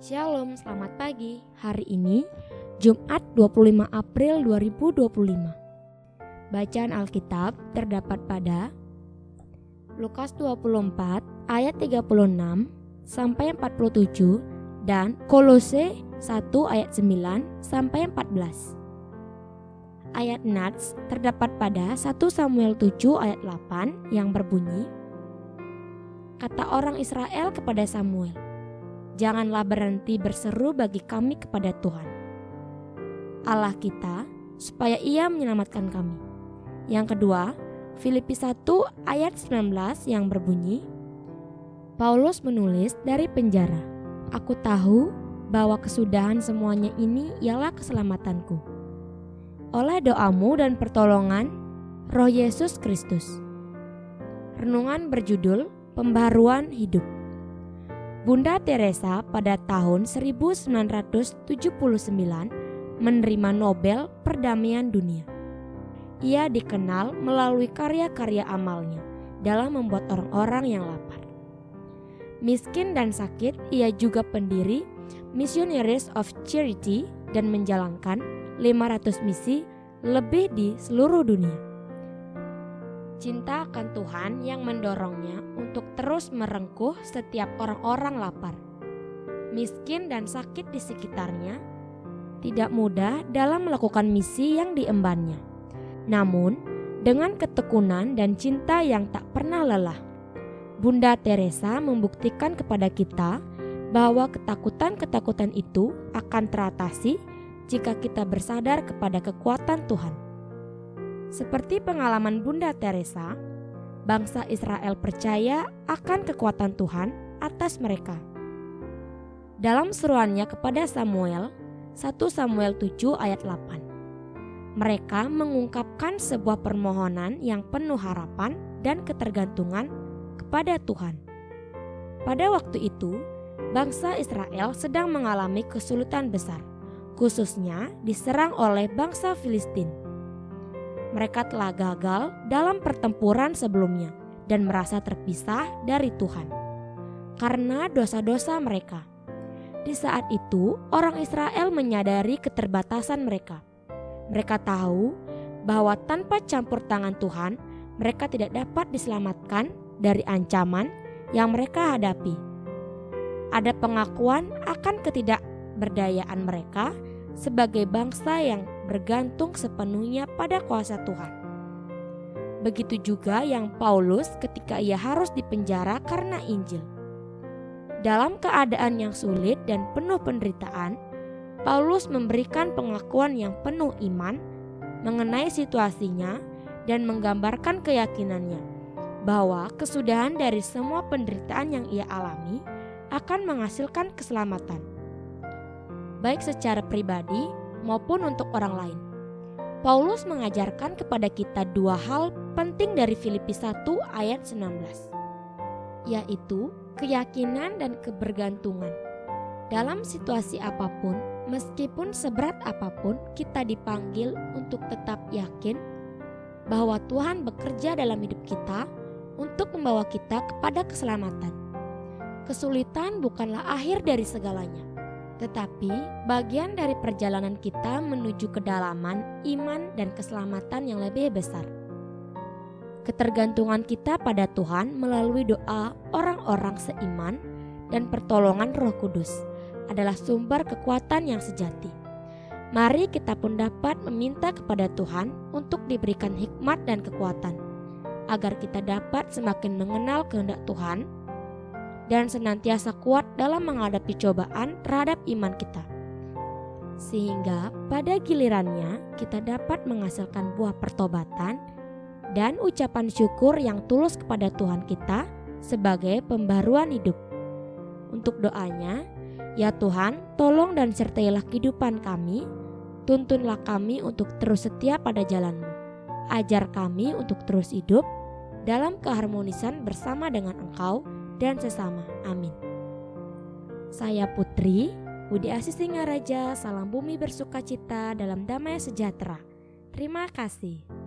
Shalom, selamat pagi. Hari ini Jumat 25 April 2025. Bacaan Alkitab terdapat pada Lukas 24 ayat 36 sampai 47 dan Kolose 1 ayat 9 sampai 14. Ayat nats terdapat pada 1 Samuel 7 ayat 8 yang berbunyi, kata orang Israel kepada Samuel, janganlah berhenti berseru bagi kami kepada Tuhan Allah kita, supaya Ia menyelamatkan kami. Yang kedua, Filipi 1 ayat 19 yang berbunyi, Paulus menulis dari penjara, aku tahu bahwa kesudahan semuanya ini ialah keselamatanku, oleh doamu dan pertolongan Roh Yesus Kristus. Renungan berjudul Pembaharuan Hidup. Bunda Teresa pada tahun 1979 menerima Nobel Perdamaian Dunia. Ia dikenal melalui karya-karya amalnya dalam membuat orang-orang yang lapar, miskin dan sakit. Ia juga pendiri Missionaries of Charity dan menjalankan 500 misi lebih di seluruh dunia. Cinta akan Tuhan yang mendorongnya untuk terus merengkuh setiap orang-orang lapar, miskin dan sakit di sekitarnya. Tidak mudah dalam melakukan misi yang diembannya. Namun, dengan ketekunan dan cinta yang tak pernah lelah, Bunda Teresa membuktikan kepada kita bahwa ketakutan-ketakutan itu akan teratasi jika kita bersandar kepada kekuatan Tuhan. Seperti pengalaman Bunda Teresa, bangsa Israel percaya akan kekuatan Tuhan atas mereka. Dalam seruannya kepada Samuel, 1 Samuel 7 ayat 8, mereka mengungkapkan sebuah permohonan yang penuh harapan dan ketergantungan kepada Tuhan. Pada waktu itu, bangsa Israel sedang mengalami kesulitan besar, khususnya diserang oleh bangsa Filistin. Mereka telah gagal dalam pertempuran sebelumnya dan merasa terpisah dari Tuhan karena dosa-dosa mereka. Di saat itu, orang Israel menyadari keterbatasan mereka. Mereka tahu bahwa tanpa campur tangan Tuhan, mereka tidak dapat diselamatkan dari ancaman yang mereka hadapi. Ada pengakuan akan ketidakberdayaan mereka sebagai bangsa yang bergantung sepenuhnya pada kuasa Tuhan. Begitu juga yang Paulus ketika ia harus dipenjara karena Injil. Dalam keadaan yang sulit dan penuh penderitaan, Paulus memberikan pengakuan yang penuh iman mengenai situasinya dan menggambarkan keyakinannya bahwa kesudahan dari semua penderitaan yang ia alami akan menghasilkan keselamatan, baik secara pribadi maupun untuk orang lain. Paulus mengajarkan kepada kita dua hal penting dari Filipi 1 ayat 19, yaitu keyakinan dan kebergantungan. Dalam situasi apapun, meskipun seberat apapun, kita dipanggil untuk tetap yakin bahwa Tuhan bekerja dalam hidup kita untuk membawa kita kepada keselamatan. Kesulitan bukanlah akhir dari segalanya, tetapi bagian dari perjalanan kita menuju kedalaman iman dan keselamatan yang lebih besar. Ketergantungan kita pada Tuhan melalui doa orang-orang seiman dan pertolongan Roh Kudus adalah sumber kekuatan yang sejati. Mari kita pun dapat meminta kepada Tuhan untuk diberikan hikmat dan kekuatan, agar kita dapat semakin mengenal kehendak Tuhan dan senantiasa kuat dalam menghadapi cobaan terhadap iman kita, sehingga pada gilirannya kita dapat menghasilkan buah pertobatan dan ucapan syukur yang tulus kepada Tuhan kita sebagai pembaruan hidup. Untuk doanya, ya Tuhan, tolong dan sertailah kehidupan kami, tuntunlah kami untuk terus setia pada jalan-Mu, ajar kami untuk terus hidup dalam keharmonisan bersama dengan Engkau dan sesama. Amin. Saya Putri Budi Asih Singaraja, salam bumi bersukacita dalam damai sejahtera. Terima kasih.